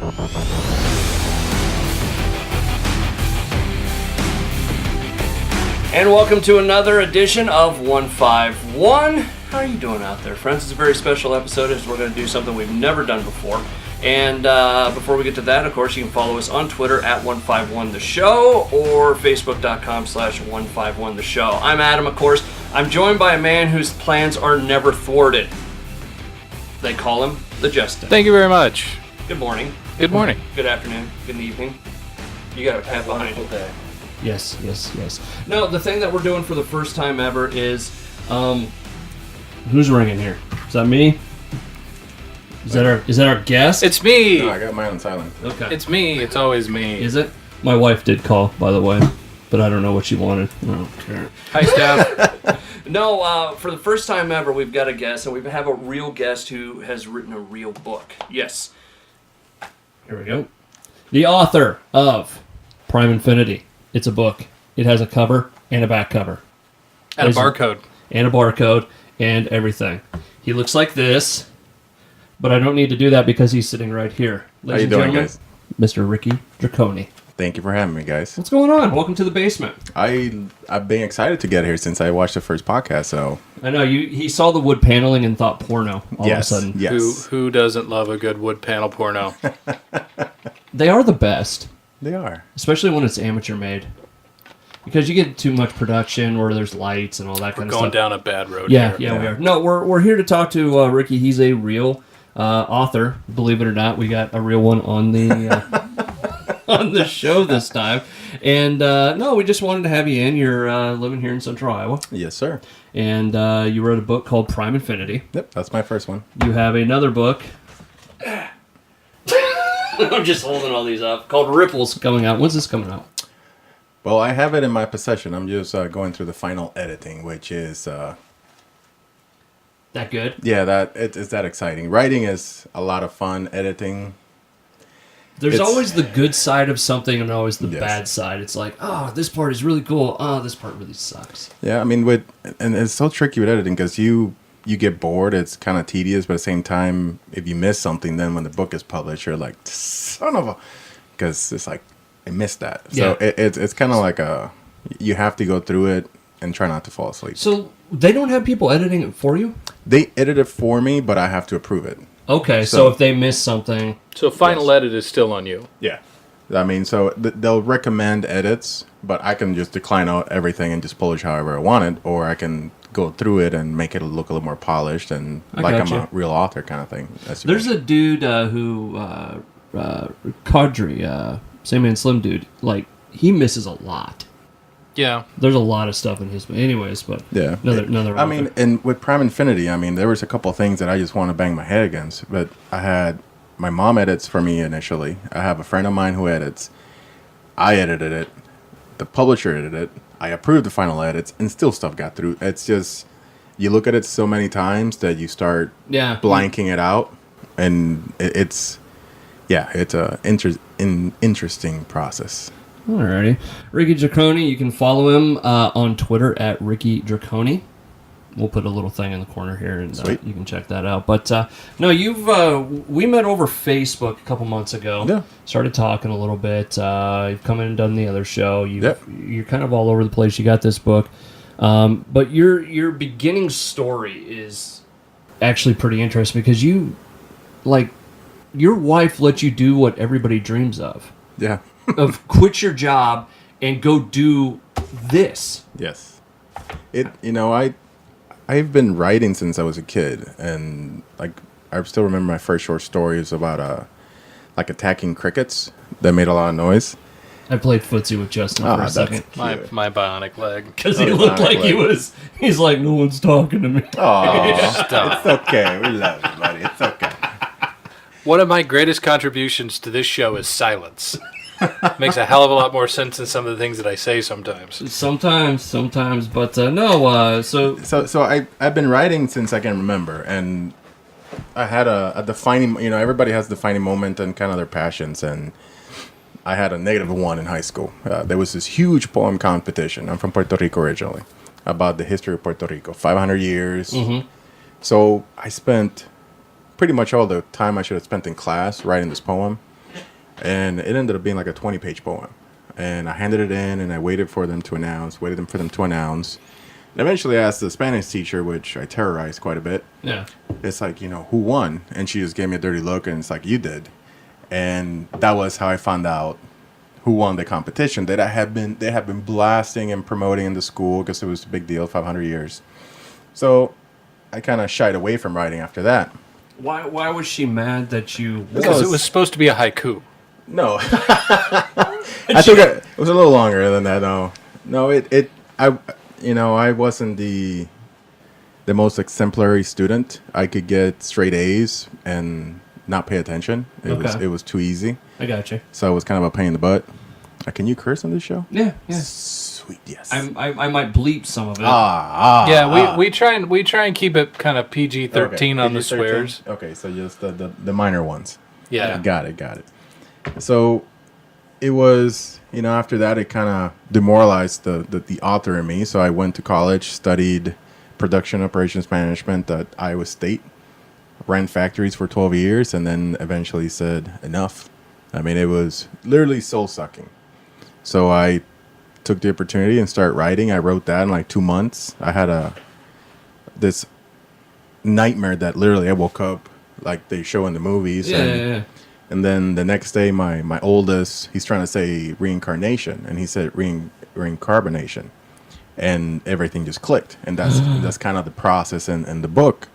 And welcome to another edition of 151. How are you doing out there, friends? It's a very special episode as we're going to do something we've never done before. And before we get to that, of course, you can follow us on Twitter at 151theshow or Facebook.com/151theshow. I'm Adam, of course. I'm joined by a man whose plans are never thwarted. They call him the Justin. Thank you very much. Good morning. Good morning. Good afternoon. Good evening. You got a pat behind you. Yes. No, the thing that we're doing for the first time ever is, who's ringing here? Is that me? Is that our guest? It's me. No, I got mine on silent. Okay. It's me. It's always me. Is it? My wife did call, by the way, but I don't know what she wanted. I don't care. Hi, Steph. No, for the first time ever, we've got a guest, and we have a real guest who has written a real book. Yes. Here we go. The author of Prime Infinity. It's a book. It has a cover and a back cover. And a barcode. And a barcode and everything. He looks like this, but I don't need to do that because he's sitting right here. How you doing, guys? Mr. Ricky Dragoni. Thank you for having me, guys. What's going on? Welcome to the basement. I've been excited to get here since I watched the first podcast, so... I know, he saw the wood paneling and thought porno all of a sudden. Yes. Who doesn't love a good wood panel porno? They are the best. They are. Especially when it's amateur made. Because you get too much production where there's lights and all that kind of stuff. Going down a bad road Yeah, here. we are. No, we're here to talk to Ricky. He's a real author. Believe it or not, we got a real one on the on the show this time. And no, we just wanted to have you in. You're living here in Central Iowa. Yes, sir. And you wrote a book called Prime Infinity. Yep, that's my first one. You have another book. I'm just holding all these up. Called Ripples, coming out. When's this coming out? Well, I have it in my possession. I'm just going through the final editing, which is... That good? Yeah, it's that exciting. Writing is a lot of fun. Editing... There's always the good side of something and always the Yes. bad side. It's like, oh, this part is really cool. Oh, this part really sucks. Yeah, I mean, and it's so tricky with editing because you get bored. It's kind of tedious, but at the same time, if you miss something, then when the book is published, you're like, son of a... Because it's like, I missed that. So Yeah. it's kind of like you have to go through it and try not to fall asleep. So they don't have people editing it for you? They edit it for me, but I have to approve it. Okay, so if they miss something... So final edit is still on you. Yeah. I mean, so they'll recommend edits, but I can just decline out everything and just polish however I want it, or I can go through it and make it look a little more polished and like I'm a real author kind of thing. There's a dude who... Kadri, Same Man Slim dude, like, he misses a lot. Yeah. There's a lot of stuff in his... Anyways, but... Yeah. Another I mean, and with Prime Infinity, I mean, there was a couple of things that I just want to bang my head against, but I had... My mom edits for me initially. I have a friend of mine who edits. I edited it. The publisher edited it. I approved the final edits, and still stuff got through. It's just... You look at it so many times that you start blanking it out, and it's... Yeah, it's a interesting process. Alrighty. Ricky Dragoni, you can follow him on Twitter at Ricky Dragoni. We'll put a little thing in the corner here, and you can check that out. But no, we met over Facebook a couple months ago. Yeah. Started talking a little bit. You've come in and done the other show. You're kind of all over the place. You got this book. But your beginning story is actually pretty interesting because your wife let you do what everybody dreams of. Yeah. Of quit your job and go do this. Yes. I've been writing since I was a kid, and like I still remember my first short stories about like attacking crickets that made a lot of noise. I played footsie with Justin for a second. My bionic leg. Because he looked like he's like, no one's talking to me. Oh, it's okay. We love you, buddy. It's okay. One of my greatest contributions to this show is silence. Makes a hell of a lot more sense than some of the things that I say sometimes. Sometimes, but no. So I've been writing since I can remember, and I had a defining. Everybody has a defining moment and kind of their passions, and I had a -1 in high school. There was this huge poem competition. I'm from Puerto Rico originally, about the history of Puerto Rico, 500 years. Mm-hmm. So I spent pretty much all the time I should have spent in class writing this poem. And it ended up being like a 20-page poem. And I handed it in, and I waited for them to announce, And eventually I asked the Spanish teacher, which I terrorized quite a bit. Yeah. It's like, who won? And she just gave me a dirty look, and it's like, you did. And that was how I found out who won the competition that they had been blasting and promoting in the school because it was a big deal, 500 years. So I kind of shied away from writing after that. Why was she mad that you... Because it was supposed to be a haiku. No. I think it was a little longer than that, no. No, I wasn't the most exemplary student. I could get straight A's and not pay attention. It was too easy. I got you. So it was kind of a pain in the butt. Can you curse on this show? Yeah. Sweet, yes. I might bleep some of it. Yeah, we try and keep it kind of PG-13 on the swears. Okay, so just the minor ones. Yeah. Got it. So it was, after that, it kind of demoralized the author in me. So I went to college, studied production operations management at Iowa State, ran factories for 12 years, and then eventually said, enough. I mean, it was literally soul-sucking. So I took the opportunity and started writing. I wrote that in like 2 months. I had this nightmare that literally I woke up like they show in the movies. Yeah. And then the next day, my oldest, he's trying to say reincarnation, and he said reincarnation, and everything just clicked. And that's kind of the process in the book.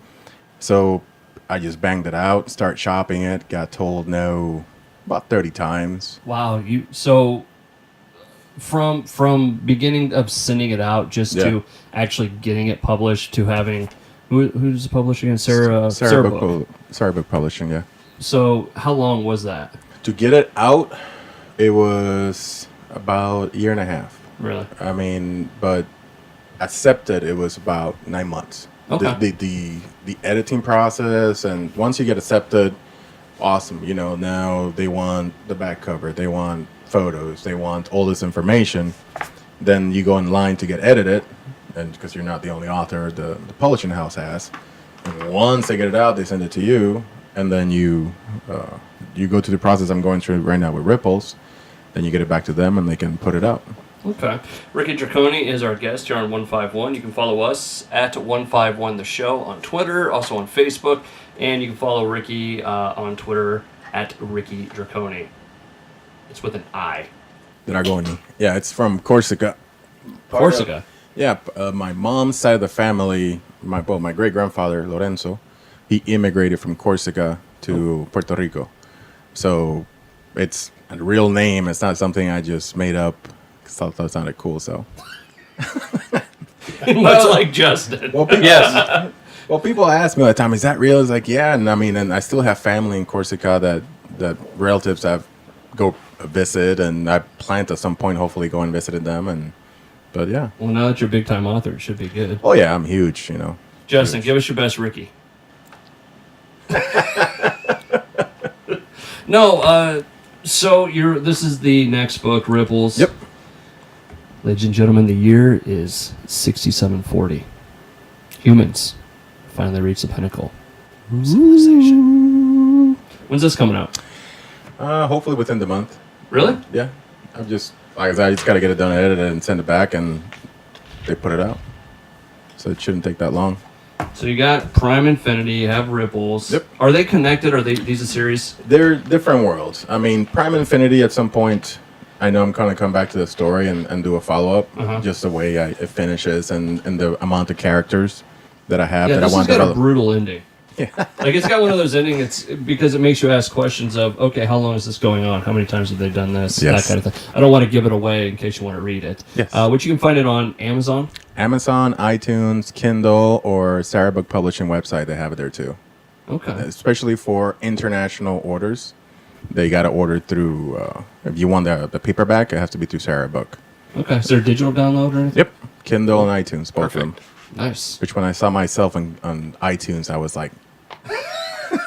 So I just banged it out, start shopping it, got told no about 30 times. Wow. So from beginning of sending it out to actually getting it published to having who's the publisher again? Sarah Book Publishing, yeah. So how long was that? To get it out, it was about a year and a half. Really? I mean, but accepted, it was about 9 months. Okay. The editing process, and once you get accepted, awesome. Now they want the back cover, they want photos, they want all this information. Then you go in line to get edited, and because you're not the only author, the publishing house has. And once they get it out, they send it to you, and then you go through the process I'm going through right now with Ripples. Then you get it back to them, and they can put it out. Okay. Ricky Dragoni is our guest here on 151. You can follow us at 151 The Show on Twitter, also on Facebook, and you can follow Ricky on Twitter at Ricky Dragoni. It's with an I. Dragoni. Yeah, it's from Corsica. Corsica? My mom's side of the family, my great-grandfather, Lorenzo, he immigrated from Corsica to Puerto Rico. So it's a real name. It's not something I just made up because I thought it sounded cool. So much like Justin. Well, yes. Well, people ask me all the time, is that real? It's like, yeah. And and I still have family in Corsica that relatives I've go visit, and I plan to at some point hopefully go and visit them. But yeah. Well, now that you're a big time author, it should be good. Oh yeah, I'm huge. Justin, give us your best Ricky. No, so this is the next book, Ripples. Yep. Ladies and gentlemen, the year is 6740. Humans finally reached the pinnacle of civilization. When's this coming out? Hopefully within the month. Really? Yeah. I'm just, like I said, I just got to get it done, edited, and send it back, and they put it out. So it shouldn't take that long. So you got Prime Infinity, you have Ripples. Yep. Are they connected? Are these a series? They're different worlds. I mean, Prime Infinity at some point, I know I'm going to come back to the story and do a follow-up, just the way it finishes and the amount of characters that I have that I want to develop. This has got a brutal ending. Yeah. Like, it's got one of those endings, because it makes you ask questions of, okay, how long is this going on? How many times have they done this? Yes. That kind of thing. I don't want to give it away in case you want to read it. Yes. Which you can find it on Amazon. Amazon, iTunes, Kindle, or Sarah Book Publishing website. They have it there too. Okay. Especially for international orders. They got to order through, if you want the paperback, it has to be through Sarah Book. Okay. Is there a digital download or anything? Yep. Kindle and iTunes, both of them. Nice. Which when I saw myself on iTunes, I was like,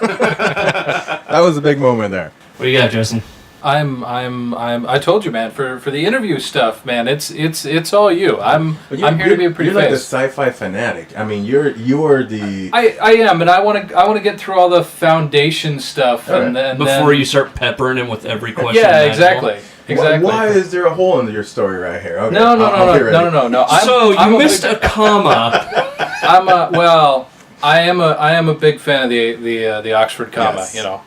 that was a big moment there. What do you got, Justin? I told you, man, for the interview stuff, man, it's all you. I'm here to be a pretty You're like the face. sci-fi fanatic. I mean, you are the. I am, and I want to get through all the foundation stuff, and then Before you start peppering him with every question. Yeah, imaginable. exactly. Why is there a hole in your story right here? Okay, No. You missed a comma. I am a big fan of the Oxford comma. Yes. You know,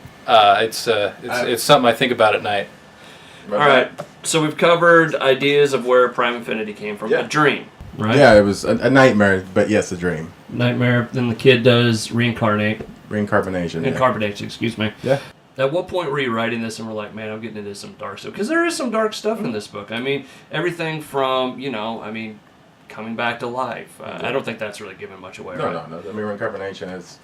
it's something I think about at night. All right, so we've covered ideas of where Prime Infinity came from. Yeah. A dream, right? Yeah, it was a nightmare, but yes, a dream. Nightmare. Then the kid does reincarnation. Excuse me. Yeah. At what point were you writing this and we're like, man, I'm getting into some dark stuff? Because there is some dark stuff in this book. I mean, everything from, coming back to life. I don't think that's really giving much away, right? No. I mean, reincarnation is...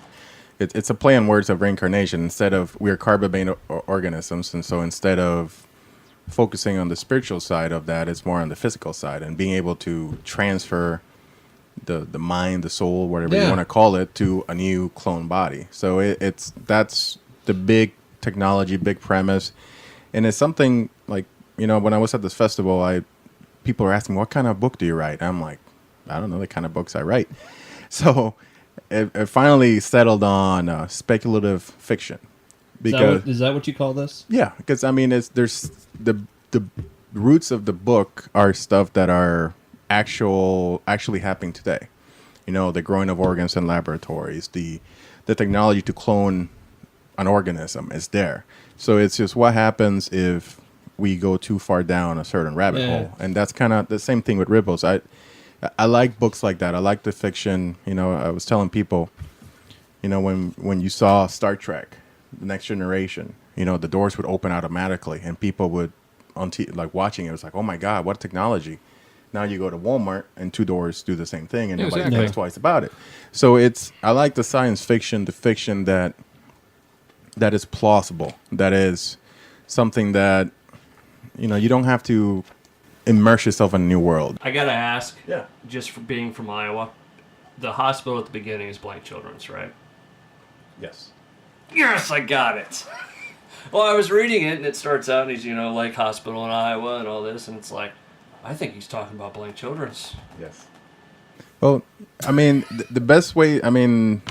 It's a play on words of reincarnation. Instead of... We're carbon-based organisms, and so instead of focusing on the spiritual side of that, it's more on the physical side and being able to transfer the mind, the soul, whatever you want to call it, to a new clone body. So that's the big technology, big premise, and it's something like, when I was at this festival, people were asking, what kind of book do you write? I'm like, I don't know the kind of books I write. So it finally settled on speculative fiction. Because Is that what you call this? yeah, because I mean, there's the roots of the book are stuff that are actually happening today. The growing of organs in laboratories, the technology to clone an organism is there. So it's just what happens if we go too far down a certain rabbit hole, and that's kind of the same thing with Ripples. I like books like that. I like the fiction. I was telling people, when you saw Star Trek, The Next Generation, the doors would open automatically, and people would watching it was like, oh my God, what technology! Now you go to Walmart and two doors do the same thing, and nobody thinks twice about it. So I like the science fiction, the fiction that is plausible, that is something that you don't have to immerse yourself in a new world. I gotta ask, Yeah. just for being from Iowa, the hospital at the beginning is Blank Children's, right? Yes. Yes, I got it. Well, I was reading it, and it starts out, and he's, Lake Hospital in Iowa and all this, and it's like, I think he's talking about Blank Children's. Yes. Well, I mean, the best way, the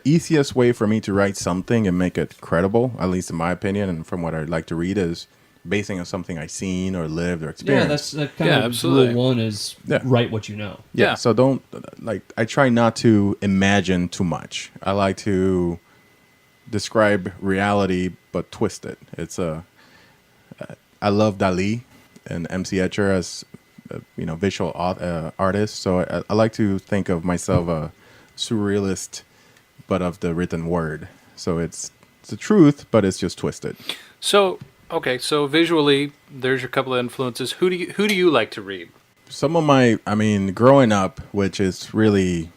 easiest way for me to write something and make it credible, at least in my opinion, and from what I like to read, is basing on something I've seen or lived or experienced. Yeah, that's kind of absolutely. rule one is write what you know. Yeah. So don't, I try not to imagine too much. I like to describe reality, but twist it. I love Dali and MC Etcher as, visual artists. So I like to think of myself a surrealist, but of the written word. So it's the truth, but it's just twisted. So visually, there's your couple of influences. Who do you like to read? Some of growing up, which is really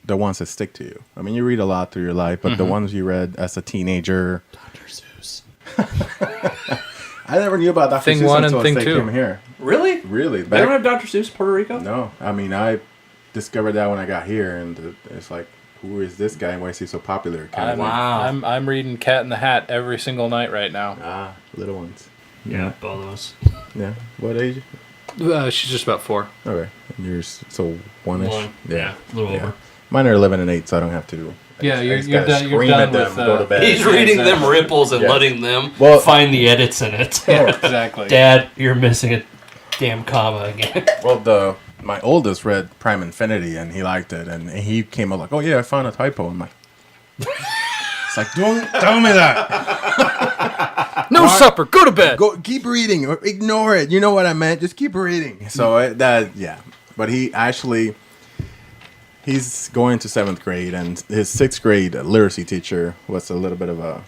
the ones that stick to you. You read a lot through your life, but the ones you read as a teenager. Dr. Seuss. I never knew about Dr. Thing Seuss one until and thing I two. came here. Really? Really? They don't have Dr. Seuss in Puerto Rico? No. I discovered that when I got here, and it's like, who is this guy and why is he so popular? Wow. I'm reading Cat in the Hat every single night right now. Little ones. Yeah, both of us. Yeah. What age? She's just about 4. Okay. And you're so one-ish? One. Yeah, a little over. Mine are 11 and 8, so I don't have to. Yeah, I you're just gotta done. You're scream done at them, with. go to bed. He's reading them exactly. ripples and Yeah. letting them Well- find the edits in it. Exactly. Dad, you're missing a damn comma again. Well, my oldest read Prime Infinity, and he liked it, and he came up like, oh yeah, I found a typo. I'm like, it's like, don't tell me that. No supper. Go to bed. Go, keep reading, or ignore it. You know what I meant. Just keep reading. So but he's going to 7th grade, and his 6th grade literacy teacher was a little bit of a.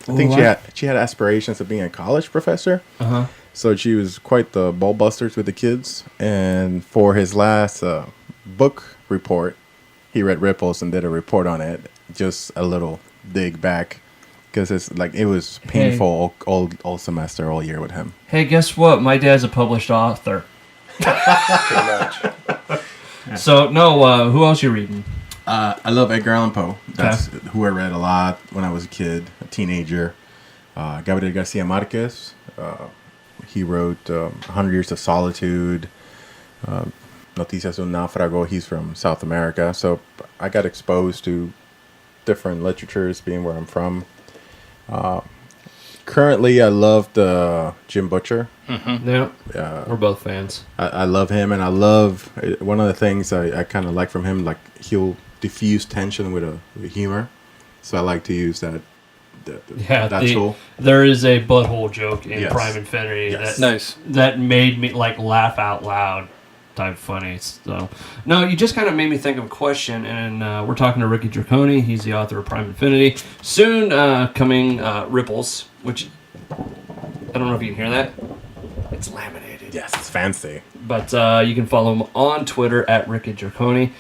I think she had aspirations of being a college professor. So she was quite the ball busters with the kids. And for his last book report, he read Ripples and did a report on it. Just a little dig back, because it was painful all semester, all year with him. Hey, guess what? My dad's a published author. Pretty much. So, no, who else you reading? I love Edgar Allan Poe. That's who I read a lot when I was a kid, a teenager. Gabriel Garcia Marquez. He wrote 100 Years of Solitude, Noticias de un Náufrago. He's from South America. So I got exposed to different literatures being where I'm from. Currently, I love Jim Butcher. Yeah, we're both fans. I love him, and I love one of the things I kind of like from him. Like he'll diffuse tension with humor, so I like to use that. That tool. There is a butthole joke in Yes. Prime Infinity Yes. Nice. that made me like laugh out loud. Type funny. So No, you just kind of made me think of a question, and we're talking to Ricky Dragoni. He's the author of Prime Infinity. Soon coming Ripples, which I don't know if you can hear that. It's laminated. Yes, it's fancy. But you can follow him on Twitter at Ricky Dragoni.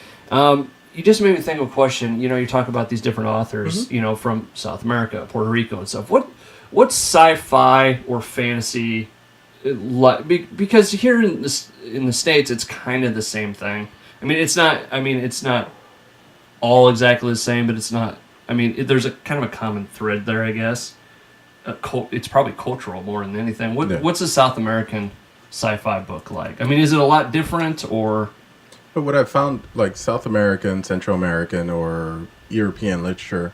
You just made me think of a question. You know, you talk about these different authors, you know, from South America, Puerto Rico, and stuff. What's sci-fi or fantasy like? Because here in the States, it's kind of the same thing. I mean, it's not all exactly the same, but it's not. I mean, there's a kind of a common thread there, I guess. It's probably cultural more than anything. What's a South American sci-fi book like? I mean, is it a lot different or? But what I've found, like South American, Central American, or European literature,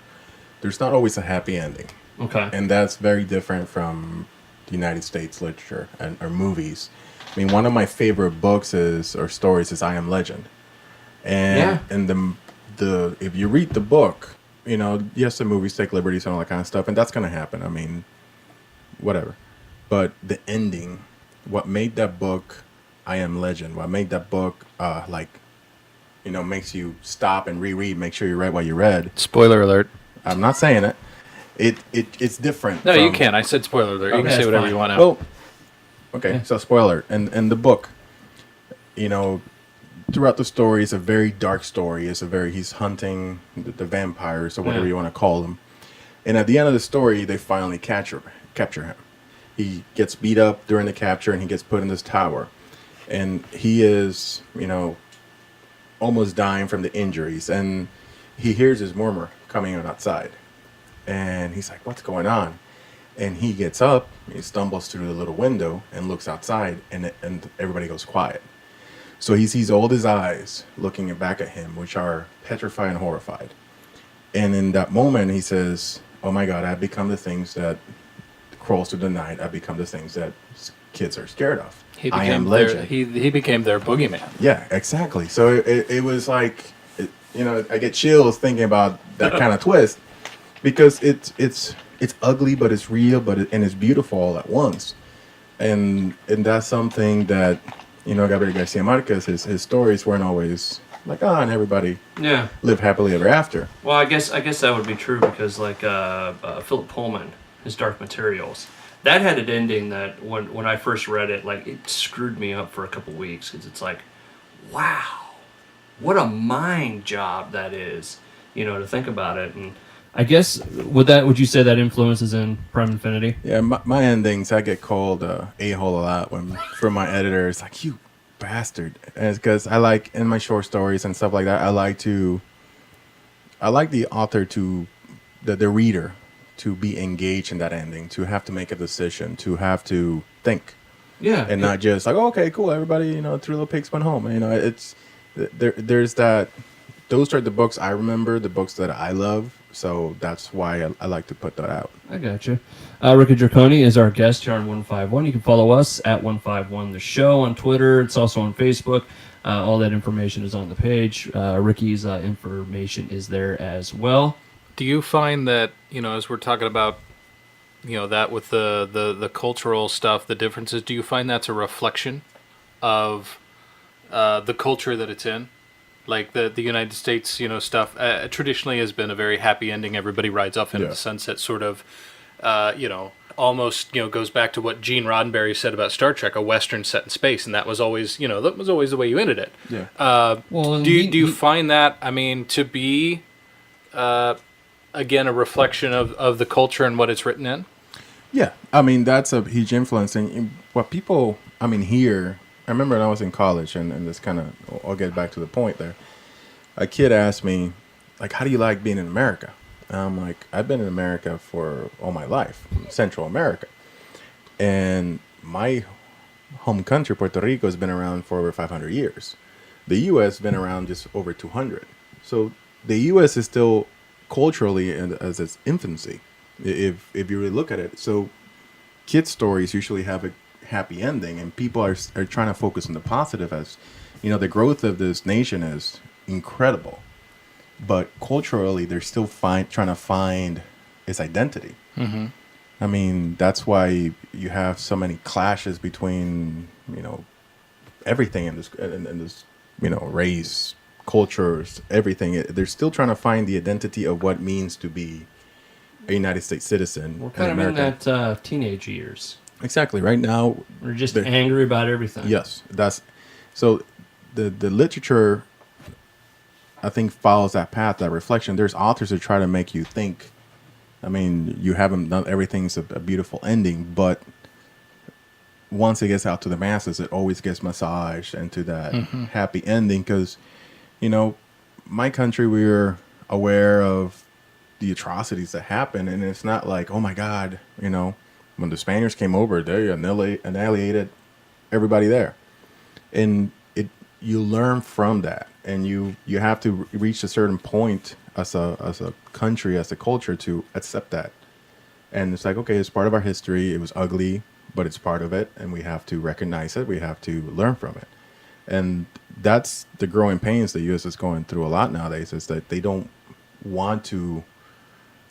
there's not always a happy ending. Okay. And that's very different from the United States literature or movies. I mean, one of my favorite books or stories is I Am Legend. And the if you read the book, you know, yes, the movies take liberties and all that kind of stuff, and that's going to happen. I mean, whatever. But the ending, what made that book I Am Legend, what made that book makes you stop and reread, make sure you read what you read. Spoiler alert. I'm not saying it. It's different. No, you can. I said spoiler alert. You Okay, can say whatever fine. you want now. Well, okay, so spoiler. And the book, you know, throughout the story is a very dark story. He's hunting the vampires or whatever you want to call them. And at the end of the story, they finally capture him. He gets beat up during the capture and he gets put in this tower. And he is, you know, almost dying from the injuries. And he hears his murmur coming out outside. And he's like, what's going on? And he gets up, he stumbles through the little window and looks outside, and everybody goes quiet. So he sees all his eyes looking back at him, which are petrified and horrified. And in that moment, he says, oh my God, I've become the things that crawls through the night. I've become the things that kids are scared of. I am legend. He became their boogeyman. Yeah, exactly. So it was like, I get chills thinking about that kind of twist, because it's ugly, but it's real, and it's beautiful all at once. And that's something that, Gabriel Garcia Marquez, his stories weren't always like, and everybody live happily ever after. Well, I guess that would be true, because like Philip Pullman, his Dark Materials, that had an ending that when I first read it, like, it screwed me up for a couple weeks, because it's like, wow, what a mind job that is, to think about it. And I guess would you say that influences in Prime Infinity? Yeah, my endings, I get called a-hole a lot from my editor. It's like, you bastard. And it's because I like, in my short stories and stuff like that, I like the author the reader to be engaged in that ending, to have to make a decision, to have to think. Yeah. And not just like, oh, okay, cool, everybody, three little pigs went home. It's, there's that, those are the books I remember, the books that I love. So that's why I like to put that out. I gotcha. Ricky Dragoni is our guest here on 151. You can follow us at 151 The Show on Twitter. It's also on Facebook. All that information is on the page. Ricky's information is there as well. Do you find that, as we're talking about, that with the cultural stuff, the differences, do you find that's a reflection of the culture that it's in? Like the United States, stuff traditionally has been a very happy ending. Everybody rides off into the sunset, sort of, almost, goes back to what Gene Roddenberry said about Star Trek, a Western set in space, and that was always, the way you ended it. Yeah. Do you find that, to be, again, a reflection of the culture and what it's written in? Yeah, that's a huge influence. And what people, here, I remember when I was in college, and this kind of, I'll get back to the point there. A kid asked me, like, how do you like being in America? I'm like, I've been in America for all my life, Central America. And my home country, Puerto Rico, has been around for over 500 years. The U.S. has been around just over 200. So the U.S. is still culturally as its infancy, if you really look at it. So kids' stories usually have a happy ending, and people are trying to focus on the positive. As you know, the growth of this nation is incredible, but culturally, they're still trying to find its identity. Mm-hmm. I mean, that's why you have so many clashes between, everything in this, race, cultures, everything. They're still trying to find the identity of what it means to be a United States citizen. We're kind of in that teenage years. Exactly. Right now, we're just angry about everything. Yes, so. The literature, I think, follows that path, that reflection. There's authors that try to make you think. I mean, you haven't done everything's a beautiful ending, but once it gets out to the masses, it always gets massaged into that happy ending. Because, my country, we're aware of the atrocities that happen, and it's not like, oh my God, when the Spaniards came over, they annihilated everybody there, and you learn from that, and you have to reach a certain point as a country, as a culture, to accept that. And it's like, okay, it's part of our history. It was ugly, but it's part of it, and we have to recognize it. We have to learn from it. And that's the growing pains the U.S. is going through a lot nowadays, is that they don't want to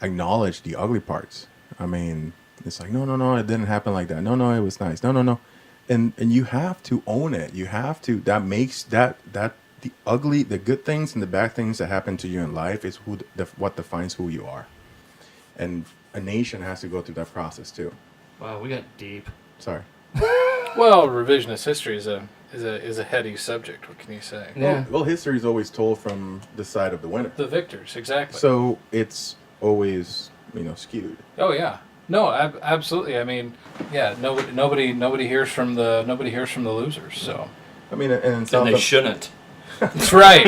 acknowledge the ugly parts. I mean, it's like, no, it didn't happen like that. No, it was nice. No. And you have to own it. You have to. That makes that the ugly, the good things and the bad things that happen to you in life is what defines who you are. And a nation has to go through that process too. Wow, we got deep. Sorry. Well, revisionist history is a heady subject. What can you say? Yeah. Well, history is always told from the side of the winner. The victors, exactly. So it's always skewed. Oh yeah. No, absolutely. I mean, yeah. Nobody hears from the losers. So. I mean, and they shouldn't. That's right.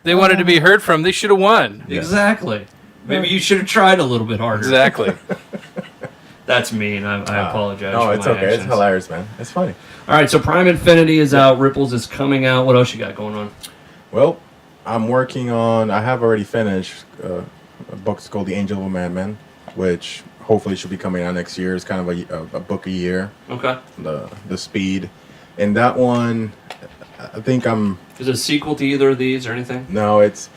They wanted to be heard from. They should have won. Yeah. Exactly. Maybe you should have tried a little bit harder. Exactly. That's mean. I apologize. No, for it's my okay. actions. It's hilarious, man. It's funny. All right, so Prime Infinity is out. Ripples is coming out. What else you got going on? Well, I'm working on. I have already finished a book called The Angel Madman, which hopefully should be coming out next year. It's kind of a book a year. Okay. The speed, and that one, I think I'm. Is it a sequel to either of these or anything? No, it's.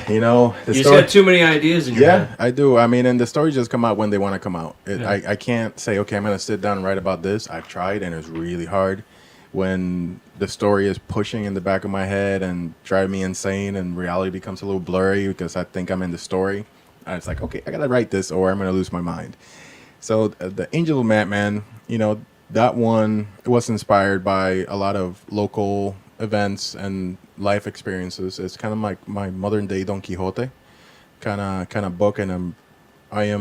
The you story, just got too many ideas in your head. Yeah, I do. I mean, and the stories just come out when they want to come out. Yeah. I can't say, okay, I'm going to sit down and write about this. I've tried, and it's really hard when the story is pushing in the back of my head and driving me insane, and reality becomes a little blurry because I think I'm in the story. And it's like, okay, I got to write this or I'm going to lose my mind. So the Angel Madman, that one was inspired by a lot of local events and life experiences. It's kind of like my modern day Don Quixote kind of book, and I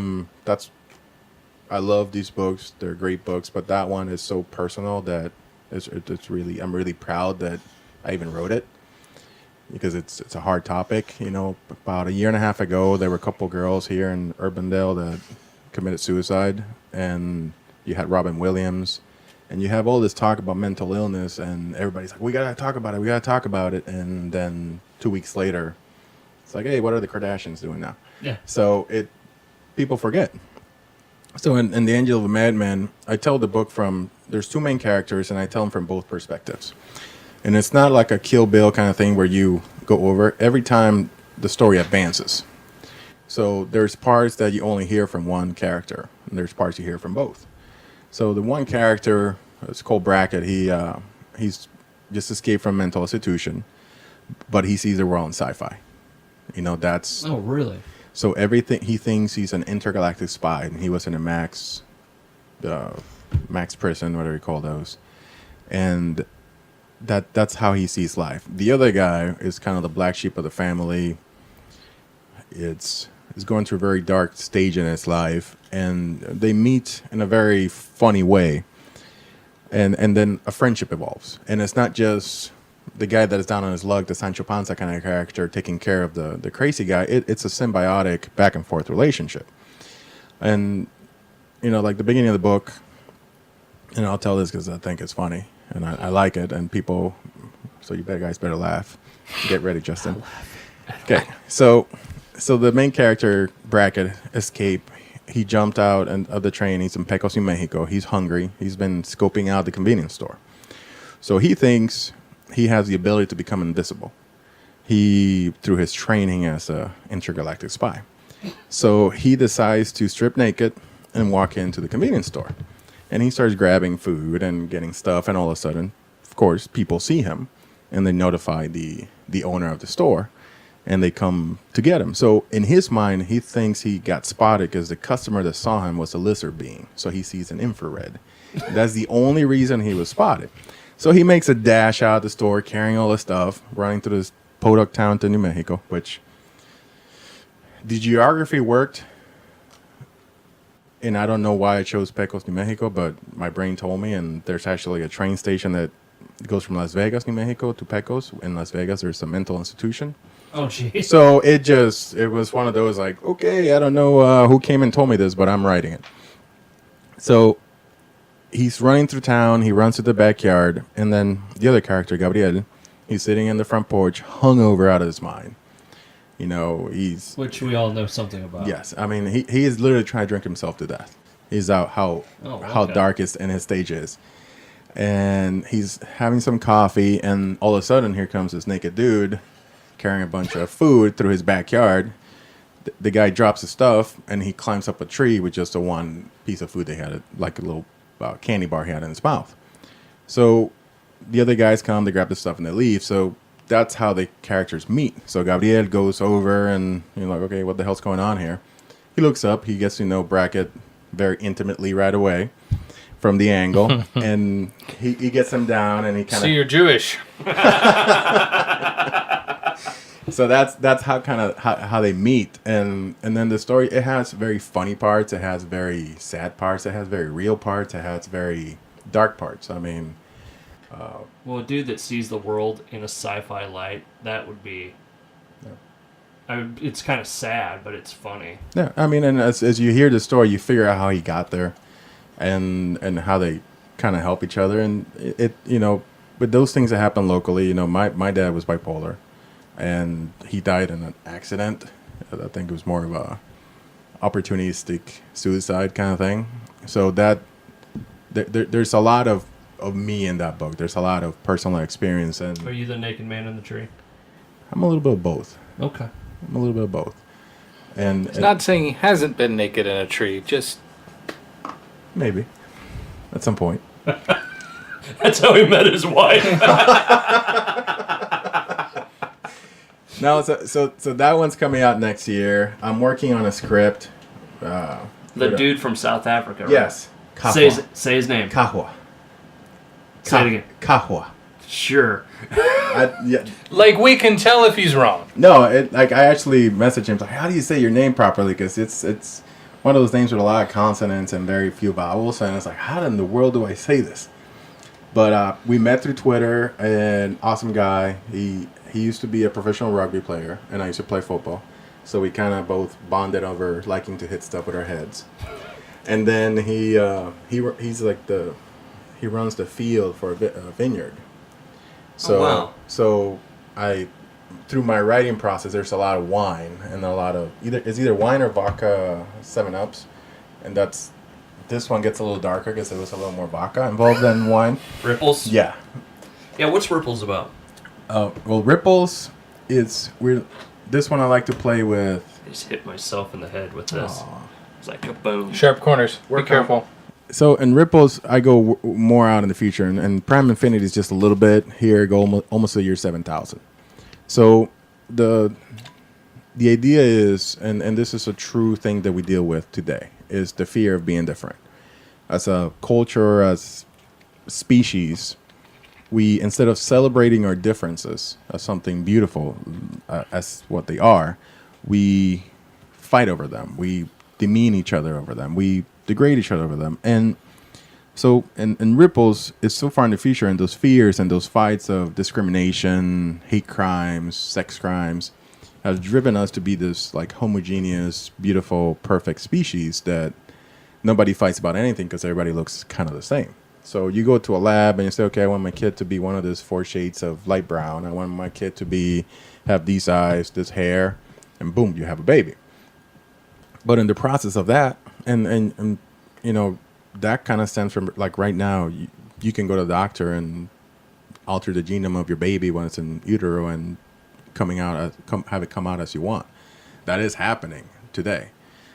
love these books. They're great books, but that one is so personal that it's really, I'm really proud that I even wrote it, because it's a hard topic. About a year and a half ago, there were a couple girls here in Urbandale that committed suicide, and you had Robin Williams. And you have all this talk about mental illness, and everybody's like, we got to talk about it. And then 2 weeks later, it's like, hey, what are the Kardashians doing now? Yeah. So people forget. So in The Angel of a Madman, I tell the book there's two main characters, and I tell them from both perspectives. And it's not like a Kill Bill kind of thing where you go over it. Every time the story advances. So there's parts that you only hear from one character, and there's parts you hear from both. So the one character, it's called Brackett. He's just escaped from a mental institution, but he sees the world in sci-fi. That's. Oh, really? So everything, he thinks he's an intergalactic spy, and he was in a Max prison, whatever you call those, and that's how he sees life. The other guy is kind of the black sheep of the family. It's going through a very dark stage in his life, and they meet in a very funny way, and then a friendship evolves. And it's not just the guy that is down on his luck, the Sancho Panza kind of character, taking care of the crazy guy. It's a symbiotic back and forth relationship. And, like the beginning of the book, and I'll tell this because I think it's funny and I like it, and people, so you guys better laugh. Get ready, Justin. Okay, so the main character, Brackett, Escape, he jumped out of the train. He's in Pecos, New Mexico. He's hungry. He's been scoping out the convenience store. So he thinks he has the ability to become invisible. Through his training as an intergalactic spy. So he decides to strip naked and walk into the convenience store. And he starts grabbing food and getting stuff. And all of a sudden, of course, people see him. And they notify the owner of the store. And they come to get him. So in his mind, he thinks he got spotted because the customer that saw him was a lizard being. So he sees an infrared. That's the only reason he was spotted. So he makes a dash out of the store, carrying all the stuff, running through this podunk town to New Mexico, which the geography worked. And I don't know why I chose Pecos, New Mexico, but my brain told me. And there's actually a train station that goes from Las Vegas, New Mexico to Pecos. In Las Vegas, there's a mental institution. Oh, geez. So it was one of those like, okay, I don't know who came and told me this, but I'm writing it. So he's running through town. He runs to the backyard. And then the other character, Gabriel, he's sitting in the front porch, hungover out of his mind. Which we all know something about. Yes. I mean, he is literally trying to drink himself to death. He's out how darkest in his stage is. And he's having some coffee. And all of a sudden, here comes this naked dude carrying a bunch of food through his backyard. The guy drops his stuff, and he climbs up a tree with just one piece of food they had, like a little candy bar he had in his mouth. So the other guys come, they grab the stuff, and they leave. So that's how the characters meet. So Gabriel goes over, and you're like, okay, what the hell's going on here? He looks up. He gets to know Brackett very intimately right away from the angle, and he gets him down, and he kind of... So you're Jewish. So that's how they meet, and then the story, it has very funny parts, it has very sad parts, it has very real parts, it has very dark parts. I mean, well, a dude that sees the world in a sci-fi light, that would be. Yeah. It's kind of sad, but it's funny. Yeah, I mean, and as you hear the story, you figure out how he got there, and how they kind of help each other, and it but those things that happen locally, my dad was bipolar. And he died in an accident. I think it was more of a opportunistic suicide kind of thing. So there's a lot of me in that book. There's a lot of personal experience. And are you the naked man in the tree? I'm a little bit of both. Okay. I'm a little bit of both. And it's not saying he hasn't been naked in a tree, just maybe at some point. That's how he met his wife. No, so that one's coming out next year. I'm working on a script. The dude from South Africa, right? Yes. Kahwa. Say his name. Kahwa. Say it again. Kahwa. Sure. Yeah. like we can tell if he's wrong. No, I actually messaged him like, how do you say your name properly? Because it's one of those names with a lot of consonants and very few vowels, and it's like, how in the world do I say this? But we met through Twitter, an awesome guy. He used to be a professional rugby player, and I used to play football. So we kind of both bonded over liking to hit stuff with our heads. And then he runs the field for a vineyard. So, wow. So through my writing process, there's a lot of wine and a lot of either wine or vodka 7-Ups, and this one gets a little darker because there was a little more vodka involved than wine. Ripples? Yeah. Yeah, what's Ripples about? Well, Ripples is weird. This one I like to play with. I just hit myself in the head with this. Aww. It's like a boom. Sharp corners. Be careful. So in Ripples, I go more out in the future, and Prime Infinity is just a little bit here. Go almost to the year 7000. So the idea is, and this is a true thing that we deal with today, is the fear of being different. As a culture, as species, we, instead of celebrating our differences as something beautiful, as what they are, we fight over them. We demean each other over them. We degrade each other over them. And So, and Ripples is so far in the future, and those fears and those fights of discrimination, hate crimes, sex crimes, has driven us to be this like homogeneous, beautiful, perfect species that nobody fights about anything because everybody looks kind of the same. So you go to a lab and you say, okay, I want my kid to be one of these 4 shades of light brown. I want my kid to have these eyes, this hair, and boom, you have a baby. But in the process of that, and you know, that kind of stems from like right now, you can go to the doctor and alter the genome of your baby when it's in utero and have it come out as you want. That is happening today.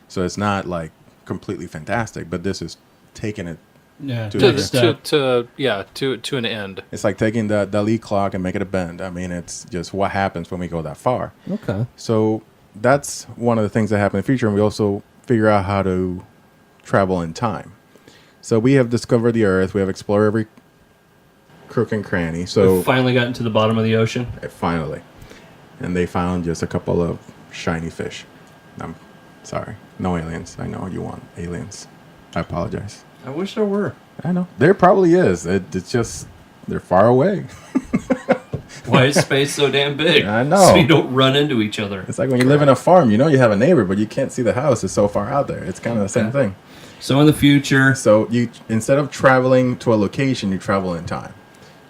So it's not like completely fantastic, but this is taking it to an end. It's like taking the Dali clock and make it a bend. I mean, it's just what happens when we go that far. Okay. So that's one of the things that happen in the future, and we also figure out how to travel in time. So we have discovered the Earth. We have explored every crook and cranny. So We've finally gotten to the bottom of the ocean. finally, and they found just a couple of shiny fish. I'm sorry, no aliens. I know you want aliens. I apologize. I wish there were. I know there probably is. It's just they're far away. Why is space so damn big? I know. So you don't run into each other. It's like when you live in a farm. You know you have a neighbor, but you can't see the house. It's so far out there. It's kind of the same thing. So in the future, So you instead of traveling to a location, you travel in time.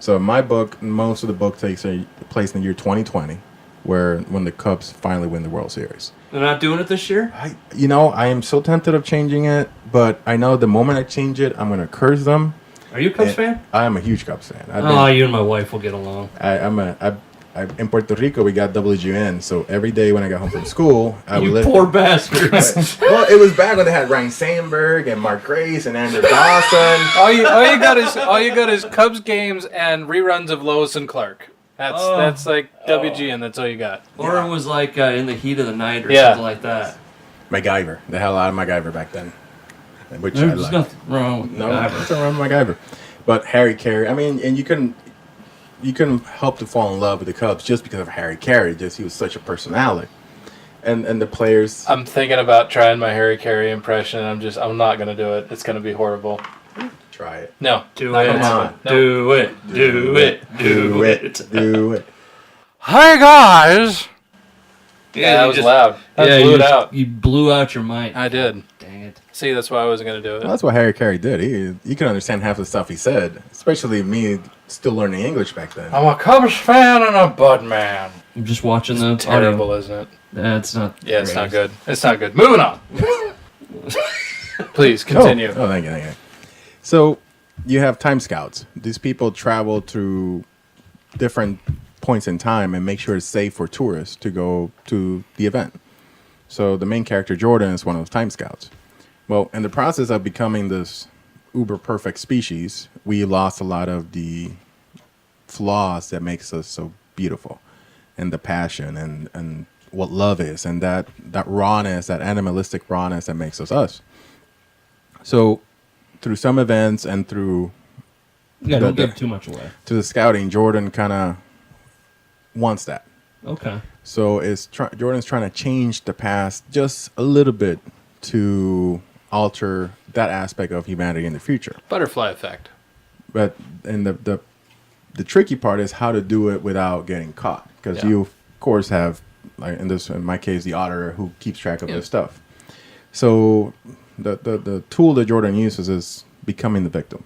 So in my book, most of the book takes place in the year 2020, when the Cubs finally win the World Series. they're not doing it this year? I am so tempted of changing it, but I know the moment I change it, I'm going to curse them. Are you a Cubs fan? I am a huge Cubs fan. You and my wife will get along. In Puerto Rico, we got WGN, so every day when I got home from school, I would Poor bastards. Well, it was back when they had Ryan Sandberg and Mark Grace and Andrew Dawson. All you got is Cubs games and reruns of Lois and Clark. That's like WGN. That's all you got. Or it was like In the Heat of the Night or Yeah. something like that. MacGyver. They had a lot of MacGyver back then, which I There's like. nothing wrong with No, that. nothing wrong with MacGyver. But Harry Carey, I mean, and you couldn't help to fall in love with the Cubs just because of Harry Carey. Just he was such a personality, and the players. I'm thinking about trying my Harry Carey impression. I'm not gonna do it. It's gonna be horrible. Try it. No. Do not it. gonna Come happen. on. No. Do it. Do it. Do it. Do it. Hey guys. Yeah, that you was just- loud. I Yeah, blew you it out. You blew out your mic. I did. Dang it. See, that's why I wasn't gonna do it. Well, that's what Harry Carey did. You can understand half the stuff he said, especially me still learning English back then. I'm a Cubs fan and a Bud man. I'm just watching the Terrible, isn't it? That's not. Yeah, it's not good. It's not good. Moving on. Please continue. Oh, thank you. So you have time scouts. These people travel to different points in time and make sure it's safe for tourists to go to the event. So the main character, Jordan, is one of those time scouts. Well, in the process of becoming this uber perfect species, we lost a lot of the flaws that makes us so beautiful, and the passion and what love is, and that rawness, that animalistic rawness that makes us us. So through some events and through Yeah, don't give too much away. to the scouting, Jordan kind of wants that. Okay. So Jordan's trying to change the past just a little bit to alter that aspect of humanity in the future. Butterfly effect. But and the tricky part is how to do it without getting caught, because Yeah. you of course have, like in my case, the auditor who keeps track of this stuff. So the tool that Jordan uses is becoming the victim.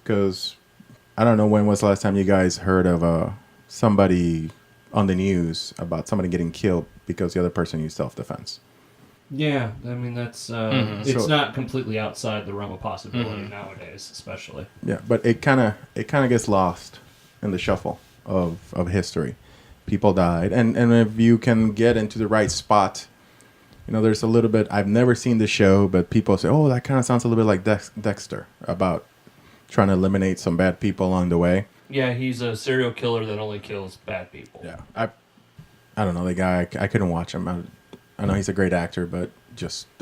Because I don't know when was the last time you guys heard of somebody on the news about somebody getting killed because the other person used self-defense. Yeah, I mean that's it's So- not completely outside the realm of possibility nowadays, especially. Yeah, but it kind of gets lost in the shuffle of history. People died, and if you can get into the right spot, there's a little bit. I've never seen the show, but people say, "Oh, that kind of sounds a little bit like Dexter," about trying to eliminate some bad people along the way. Yeah, he's a serial killer that only kills bad people. Yeah, I don't know the guy. I couldn't watch him. I know he's a great actor, but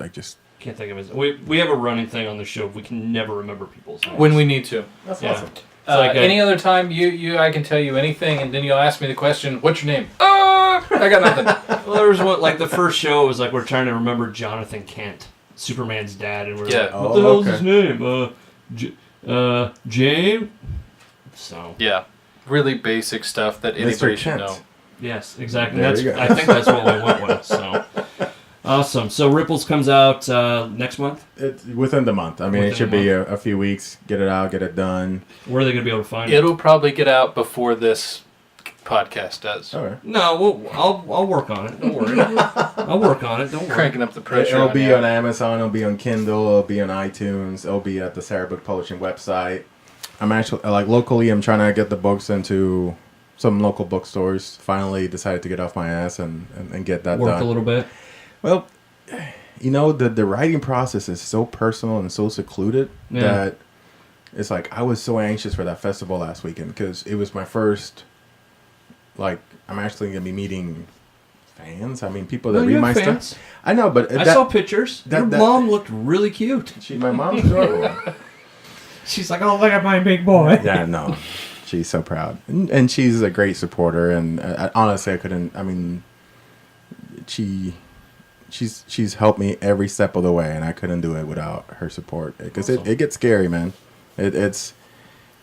I just Can't think of his. We have a running thing on the show. We can never remember people's names. When we need to. that's Yeah. awesome. Like any other time, I can tell you anything, and then you'll ask me the question, "What's your name?" I got nothing. Well, there was one like the first show was like we're trying to remember Jonathan Kent, Superman's dad, and we're Yeah. like, what the hell's okay. his name? James. So Yeah. Really basic stuff that anybody should Kent. know. yes, exactly. There That's you go. I think that's what we went with. So awesome. So Ripples comes out next month. It's within the month. I mean, Within it should the be a few weeks. Get it out, get it done. Where are they going to be able to find it? It'll probably get out before this podcast does. Okay. No, I'll work on it. Don't worry. I'll work on it. Don't worry. Cranking up the pressure. It'll be you. on Amazon. It'll be on Kindle. It'll be on iTunes. It'll be at the Sarah Book Publishing website. I'm actually locally. I'm trying to get the books into some local bookstores. Finally, decided to get off my ass and get that Work done. a little bit. Well, the writing process is so personal and so secluded that it's like I was so anxious for that festival last weekend because it was my first. Like, I'm actually gonna be meeting fans. I mean, people that No, read you my have fans. stuff. I know, but I saw pictures. Your that- mom looked really cute. My mom's adorable. She's like, "Oh, look at my big boy." Yeah, no, she's so proud, and she's a great supporter. And honestly, I couldn't. I mean, she's helped me every step of the way, and I couldn't do it without her support. Because it gets scary, man. It's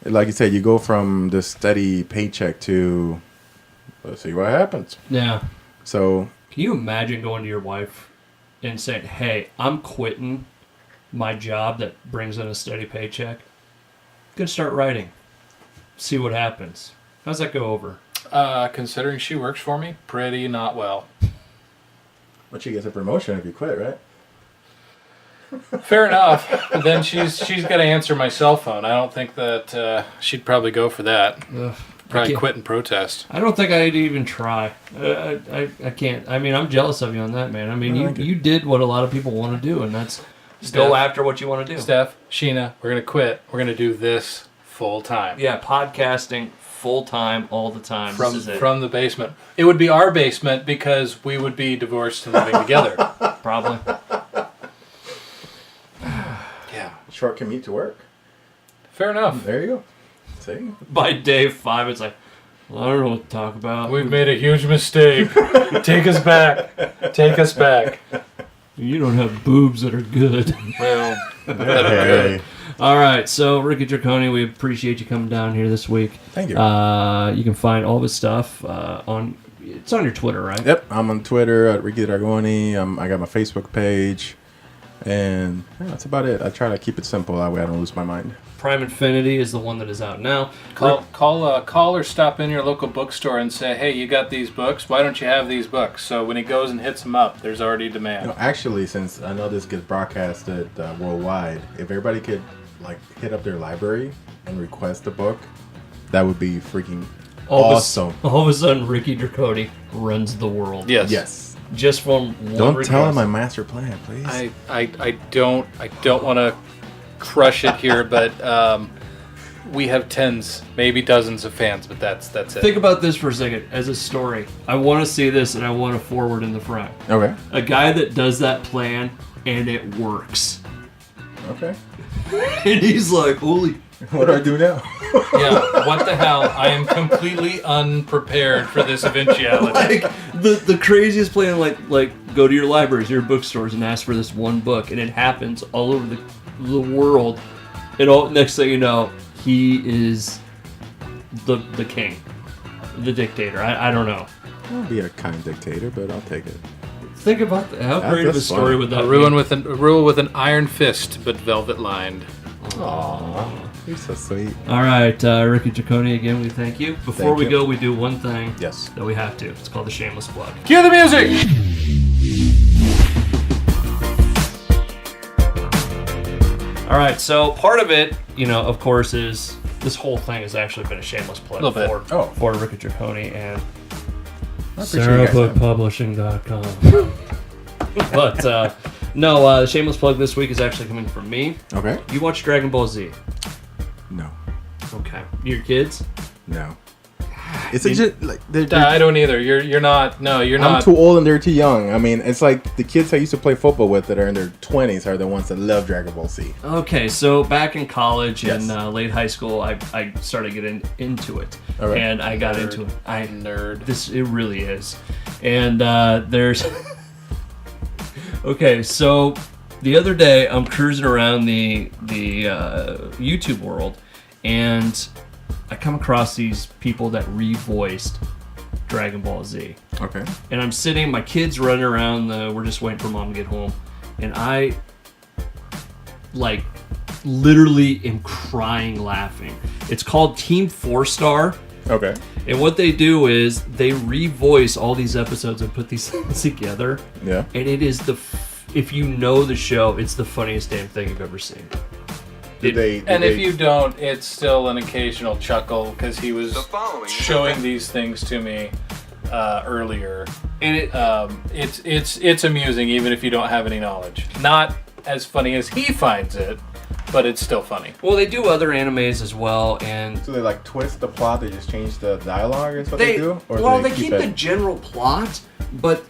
like you said, you go from this steady paycheck to let's see what happens. Yeah. So Can you imagine going to your wife and saying, "Hey, I'm quitting my job that brings in a steady paycheck. Gonna start writing. See what happens." How's that go over? Considering she works for me, pretty not well. but she gets a promotion if you quit, right? Fair enough. But then she's got to answer my cell phone. I don't think that she'd probably go for that. Ugh, Probably can't- quit and protest. I don't think I'd even try. I can't. I mean, I'm jealous of you on that, man. I mean, you did what a lot of people want to do, and that's go after what you want to do. Steph, Sheena, we're gonna quit. We're gonna do this full time. Yeah, podcasting full time all the time. From This is it. from the basement. It would be our basement because we would be divorced and living together. Probably. Yeah. Short commute to work. Fair enough. There you go. See? By day 5, it's like, well, I don't know what to talk about. We've made a huge mistake. Take us back. Take us back. You don't have boobs that are good. Well, Hey. All right, so Ricky Dragoni, we appreciate you coming down here this week. Thank you. You can find all of his stuff on your Twitter, right? Yep, I'm on Twitter at Ricky Dragoni. I got my Facebook page, and that's about it. I try to keep it simple. That way I don't lose my mind. Prime Infinity is the one that is out now. call or stop in your local bookstore and say, hey, you got these books? Why don't you have these books? So when he goes and hits them up, there's already demand. Actually, since I know this gets broadcasted worldwide, if everybody could hit up their library and request a book, that would be freaking awesome. All of a sudden, Ricky Dragoni runs the world. Yes. Just from one Don't request. tell him my master plan, please. I don't want to crush it here, but we have tens, maybe dozens of fans, but that's it. Think about this for a second as a story. I want to see this, and I want to forward in the front. Okay. A guy that does that plan, and it works. Okay. And he's like, holy... What do I do now? Yeah, what the hell? I am completely unprepared for this eventuality. Like, the craziest plan, like go to your libraries, your bookstores, and ask for this one book, and it happens all over the world. And all, next thing you know, he is the king, the dictator. I don't know. I'll be a kind dictator, but I'll take it. Think about how great of a that's story funny. would that A be? rule with an iron fist, but velvet lined. Aww. You're so sweet. All right, Ricky Dragoni, again, we thank you. Before Thank we you. go, we do one thing Yes. that we have to. It's called the shameless plug. Cue the music! All right, so part of it, of course, is this whole thing has actually been a shameless plug Little bit. for Ricky Dragoni and I appreciate you guys having me. SarahBookPublishing.com. But no, the shameless plug this week is actually coming from me. Okay. You watch Dragon Ball Z? No. Okay. Your kids? No. It's just they're I don't either. You're not. No, you're I'm not. too old and they're too young. I mean, it's like the kids I used to play football with that are in their 20s are the ones that love Dragon Ball Z. Okay, so back in college Yes. and late high school, I started getting into it, All right. and I got Nerd. into it. Nerd. It really is, and there's. Okay, so the other day I'm cruising around the YouTube world, and I come across these people that revoiced Dragon Ball Z. Okay. And I'm sitting, my kids running around, we're just waiting for mom to get home, and I, like, literally am crying laughing. It's called Team 4-Star. Okay. And what they do is they revoice all these episodes and put these things together. Yeah. And it is if you know the show, it's the funniest damn thing you've ever seen. If you don't, it's still an occasional chuckle because he was showing these things to me earlier, and it's amusing even if you don't have any knowledge. Not as funny as he finds it, but it's still funny. Well, they do other animes as well, and So they like twist the plot, they just change the dialogue is what they do? Or well, do they keep the general plot, but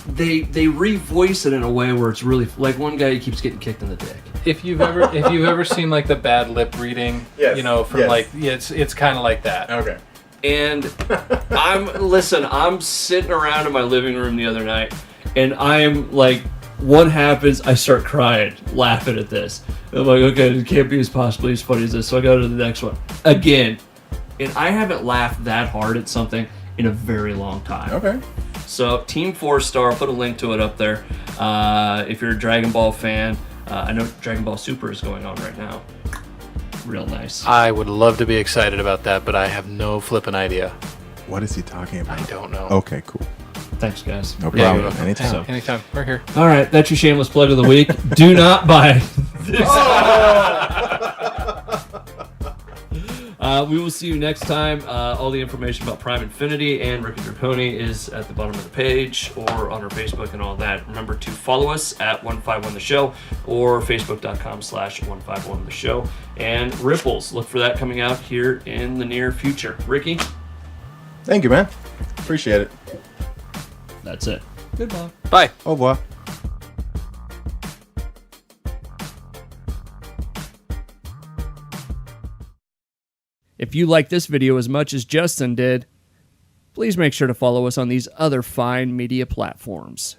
they revoice it in a way where it's really like one guy keeps getting kicked in the dick. If you've ever seen like the bad lip reading, Yes, you know, from it's kind of like that. Okay. And I'm sitting around in my living room the other night, and I'm like, what happens? I start crying, laughing at this. I'm like, okay, it can't be as possibly as funny as this, so I go to the next one. Again, and I haven't laughed that hard at something in a very long time. Okay. So, Team 4-Star, put a link to it up there. If you're a Dragon Ball fan, I know Dragon Ball Super is going on right now. Real nice. I would love to be excited about that, but I have no flipping idea. What is he talking about? I don't know. Okay, cool. Thanks, guys. No Yeah, problem. you're welcome. Anytime. So- Anytime. We're here. All right, that's your shameless plug of the week. Do not buy this. We will see you next time. All the information about Prime Infinity and Ricky Dragoni is at the bottom of the page or on our Facebook and all that. Remember to follow us at 151theshow or facebook.com/151theshow. And Ripples, look for that coming out here in the near future. Ricky? Thank you, man. Appreciate it. That's it. Goodbye. Bye. Au revoir. If you like this video as much as Justin did, please make sure to follow us on these other fine media platforms.